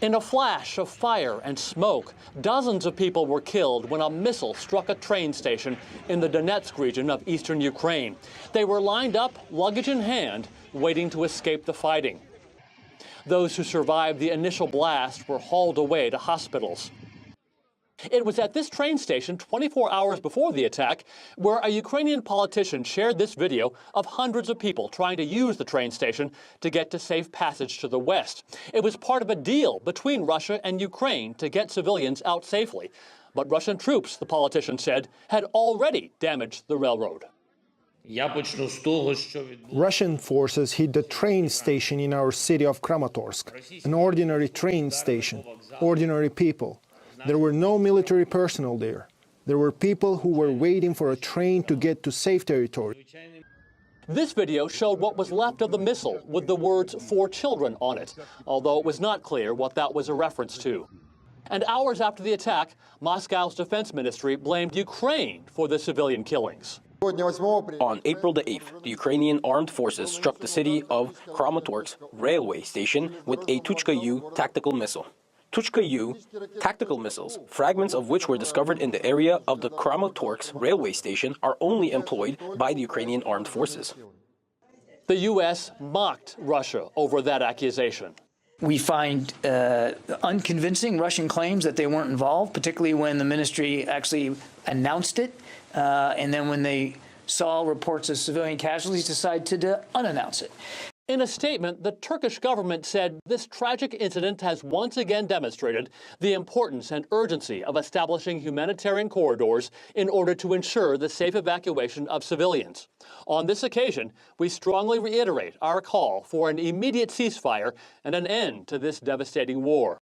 In a flash of fire and smoke, dozens of people were killed when a missile struck a train station in the Donetsk region of eastern Ukraine. They were lined up, luggage in hand, waiting to escape the fighting. Those who survived the initial blast were hauled away to hospitals. It was at this train station 24 hours before the attack where a Ukrainian politician shared this video of hundreds of people trying to use the train station to get to safe passage to the west. It was part of a deal between Russia and Ukraine to get civilians out safely. But Russian troops, the politician said, had already damaged the railroad. Russian forces hit the train station in our city of Kramatorsk, an ordinary train station, ordinary people. There were no military personnel there. There were people who were waiting for a train to get to safe territory. This video showed what was left of the missile with the words "for children" on it, although it was not clear what that was a reference to. And hours after the attack, Moscow's defense ministry blamed Ukraine for the civilian killings. On April the 8th, the Ukrainian armed forces struck the city of Kramatorsk railway station with a Tuchka-U tactical missile. Tuchka-U tactical missiles, fragments of which were discovered in the area of the Kramatorsk railway station, are only employed by the Ukrainian armed forces. The U.S. mocked Russia over that accusation. We find unconvincing Russian claims that they weren't involved, particularly when the ministry actually announced it, and then when they saw reports of civilian casualties, decided to unannounce it. In a statement, the Turkish government said this tragic incident has once again demonstrated the importance and urgency of establishing humanitarian corridors in order to ensure the safe evacuation of civilians. On this occasion, we strongly reiterate our call for an immediate ceasefire and an end to this devastating war.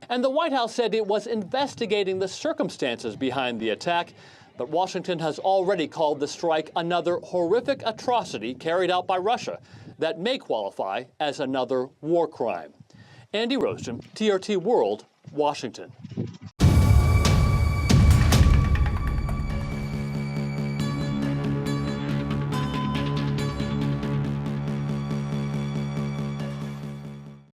And the White House said it was investigating the circumstances behind the attack, but Washington has already called the strike another horrific atrocity carried out by Russia that may qualify as another war crime. Andy Roesgen, TRT World, Washington.